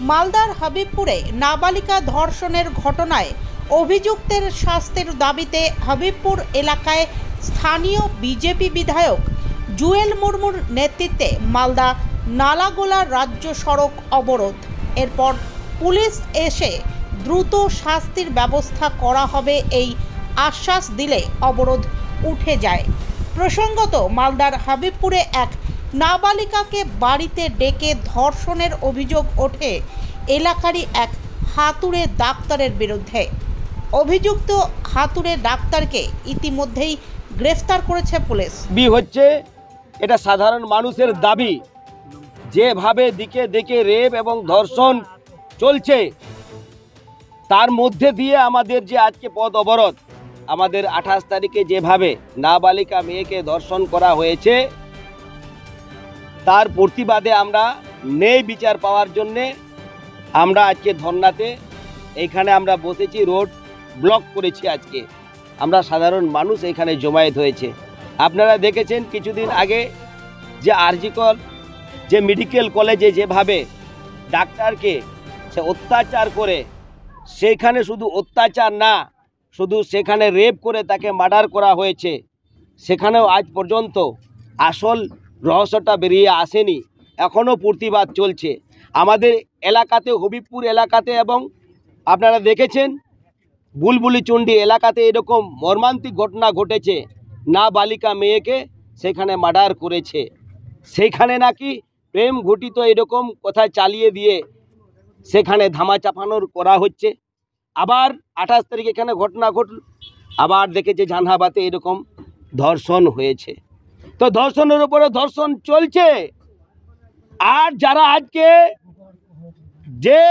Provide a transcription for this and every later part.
মালদার হাবিবপুরে নাবালিকা ধর্ষণের ঘটনায় অভিযুক্তের শাস্তির দাবিতে হাবিবপুর এলাকায় স্থানীয় বিজেপি বিধায়ক জুয়েল মুর্মুর নেতৃত্বে মালদা নালাগোলা রাজ্য সড়ক অবরোধ। এরপর পুলিশ এসে দ্রুত শাস্তির ব্যবস্থা করা হবে এই আশ্বাস দিলে অবরোধ উঠে যায়। প্রসঙ্গত, মালদার হাবিবপুরে এক নাবালিকাকে বাড়িতে ডেকে ধর্ষণের অভিযোগ ওঠে এলাকারই এক হাতুড়ে ডাক্তারের বিরুদ্ধে। অভিযুক্ত হাতুড়ে ডাক্তারকে ইতিমধ্যেই গ্রেফতার করেছে পুলিশ। হচ্ছে এটা সাধারণ মানুষের দাবি, যেভাবে দিকে দিকে রেপ এবং ধর্ষণ চলছে তার মধ্যে দিয়ে আমাদের যে আজকে পথ অবরোধ, আমাদের 28 তারিখে যেভাবে নাবালিকা মেয়েকে ধর্ষণ করা হয়েছে তার প্রতিবাদে আমরা ন্যায় বিচার পাওয়ার জন্যে আমরা আজকে ধর্নাতে এইখানে আমরা বসেছি, রোড ব্লক করেছি। আজকে আমরা সাধারণ মানুষ এখানে জমায়েত হয়েছে। আপনারা দেখেছেন কিছুদিন আগে যে আরজিকর যে মেডিকেল কলেজে যেভাবে ডাক্তারকে সে অত্যাচার করে, সেখানে শুধু অত্যাচার না, শুধু সেখানে রেপ করে তাকে মার্ডার করা হয়েছে, সেখানেও আজ পর্যন্ত আসল রহস্যটা বেরিয়ে আসেনি। এখনও প্রতিবাদ চলছে আমাদের এলাকাতে, হবিবপুর এলাকাতে, এবং আপনারা দেখেছেন বুলবুলিচণ্ডী এলাকাতে এরকম মর্মান্তিক ঘটনা ঘটেছে। নাবালিকা মেয়েকে সেখানে মার্ডার করেছে, সেখানে নাকি প্রেম ঘটিত এরকম কথা চালিয়ে দিয়ে সেখানে ধামা চাপানোর করা হচ্ছে। আবার 28 তারিখ এখানে ঘটনা ঘটল, আবার দেখেছে জানহাবাতে এরকম ধর্ষণ হয়েছে। তো ধর্ষণের উপরে ধর্ষণ চলছে। আর যারা আজকে যে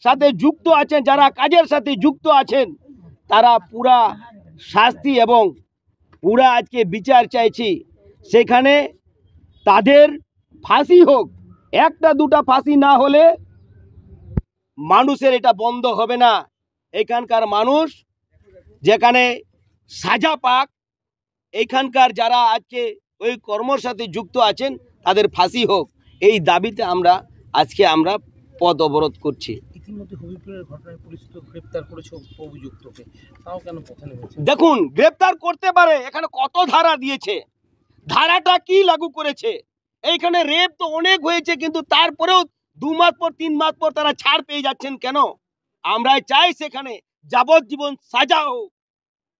সাথে যুক্ত আছেন, যারা কাজের সাথে যুক্ত আছেন, তারা পুরা শাস্তি এবং পুরা আজকে বিচার চাইছি। সেখানে তাদের ফাঁসি হোক, একটা দুটা ফাঁসি না হলে মানুষের এটা বন্ধ হবে না। এখানকার মানুষ যেখানে সাজা পাক, এইখানকার যারা আজকে ওই কর্মর সাথে যুক্ত আছেন তাদের ফাঁসি হোক, এই দাবিতে আমরা আজকে আমরা পথ অবরোধ করছি। ইতিমধ্যে হবিবপুরের ঘটনায় পুলিশ তো গ্রেপ্তার করেছে অভিযুক্তকে, তাও কেন পথে নেমেছে? দেখুন, গ্রেপ্তার করতে পারে, এখানে কত ধারা দিয়েছে, ধারাটা কি লাগু করেছে? এইখানে রেপ তো অনেক হয়েছে, কিন্তু তারপরেও 2 মাস পর 3 মাস পর তারা ছাড় পেয়ে যাচ্ছেন কেন? আমরা চাই সেখানে যাবজ্জীবন সাজা হোক,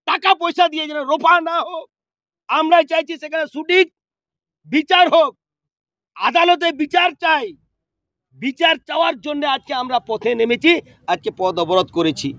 টাকা পয়সা দিয়ে যেন রোপা না হোক। আমরা চাইছি সেখানে সঠিক বিচার হোক, আদালতে বিচার চাই। বিচার চাওয়ার জন্য আজকে আমরা পথে নেমেছি, আজকে পথ অবরোধ করেছি।